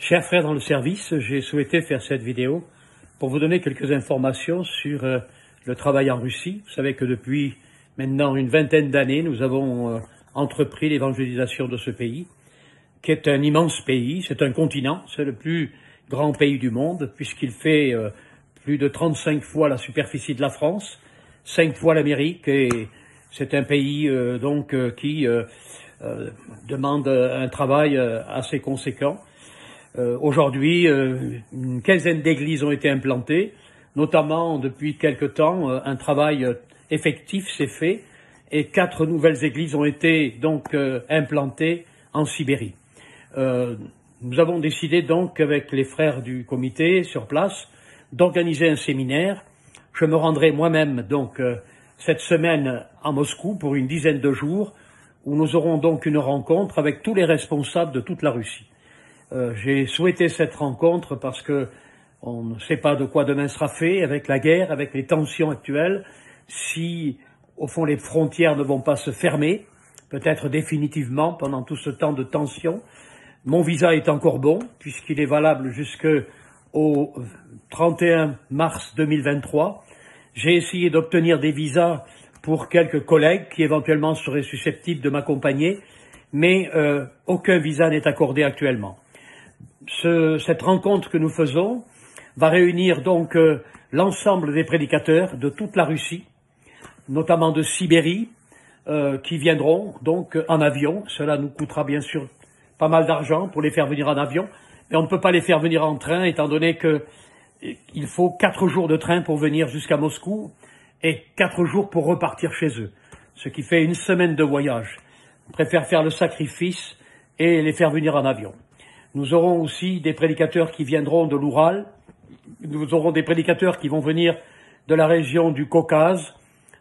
Chers frères dans le service, j'ai souhaité faire cette vidéo pour vous donner quelques informations sur le travail en Russie. Vous savez que depuis maintenant une vingtaine d'années, nous avons entrepris l'évangélisation de ce pays, qui est un immense pays, c'est un continent, c'est le plus grand pays du monde, puisqu'il fait plus de 35 fois la superficie de la France, 5 fois l'Amérique, et c'est un pays qui demande un travail assez conséquent. Aujourd'hui, une quinzaine d'églises ont été implantées, notamment depuis quelque temps, un travail effectif s'est fait et 4 nouvelles églises ont été donc implantées en Sibérie. Nous avons décidé donc avec les frères du comité sur place d'organiser un séminaire. Je me rendrai moi-même donc cette semaine à Moscou pour une dizaine de jours où nous aurons donc une rencontre avec tous les responsables de toute la Russie. J'ai souhaité cette rencontre parce que on ne sait pas de quoi demain sera fait avec la guerre, avec les tensions actuelles, si au fond les frontières ne vont pas se fermer, peut-être définitivement pendant tout ce temps de tension. Mon visa est encore bon puisqu'il est valable jusqu'au 31 mars 2023. J'ai essayé d'obtenir des visas pour quelques collègues qui éventuellement seraient susceptibles de m'accompagner, mais aucun visa n'est accordé actuellement. Cette rencontre que nous faisons va réunir donc l'ensemble des prédicateurs de toute la Russie, notamment de Sibérie, qui viendront donc en avion. Cela nous coûtera bien sûr pas mal d'argent pour les faire venir en avion, mais on ne peut pas les faire venir en train étant donné qu'il faut 4 jours de train pour venir jusqu'à Moscou et 4 jours pour repartir chez eux, ce qui fait une semaine de voyage. On préfère faire le sacrifice et les faire venir en avion. Nous aurons aussi des prédicateurs qui viendront de l'Oural, nous aurons des prédicateurs qui vont venir de la région du Caucase,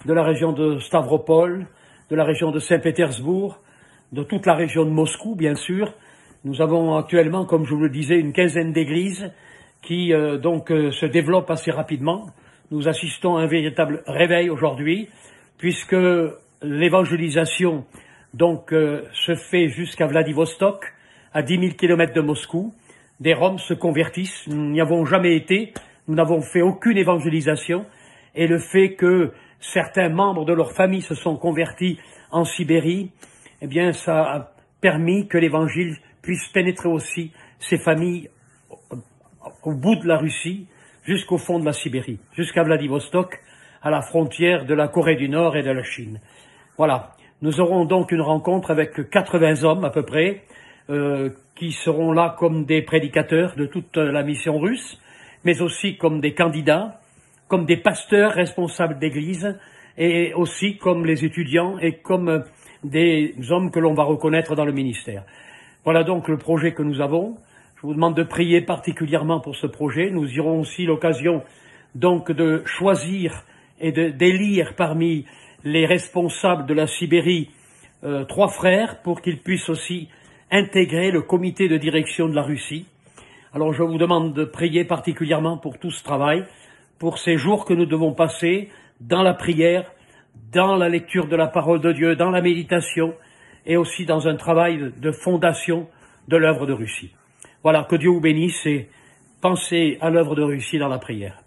de la région de Stavropol, de la région de Saint-Pétersbourg, de toute la région de Moscou, bien sûr. Nous avons actuellement, comme je vous le disais, une quinzaine d'églises qui se développent assez rapidement. Nous assistons à un véritable réveil aujourd'hui, puisque l'évangélisation se fait jusqu'à Vladivostok, à 10 000 kilomètres de Moscou. Des Roms se convertissent. Nous n'y avons jamais été. Nous n'avons fait aucune évangélisation. Et le fait que certains membres de leur famille se sont convertis en Sibérie, eh bien, ça a permis que l'évangile puisse pénétrer aussi ces familles au bout de la Russie, jusqu'au fond de la Sibérie, jusqu'à Vladivostok, à la frontière de la Corée du Nord et de la Chine. Voilà. Nous aurons donc une rencontre avec 80 hommes à peu près, qui seront là comme des prédicateurs de toute la mission russe, mais aussi comme des candidats, comme des pasteurs responsables d'église, et aussi comme les étudiants et comme des hommes que l'on va reconnaître dans le ministère. Voilà donc le projet que nous avons. Je vous demande de prier particulièrement pour ce projet. Nous aurons aussi l'occasion donc de choisir et d'élire parmi les responsables de la Sibérie 3 frères pour qu'ils puissent aussi intégrer le comité de direction de la Russie. Alors je vous demande de prier particulièrement pour tout ce travail, pour ces jours que nous devons passer dans la prière, dans la lecture de la parole de Dieu, dans la méditation et aussi dans un travail de fondation de l'œuvre de Russie. Voilà, que Dieu vous bénisse et pensez à l'œuvre de Russie dans la prière.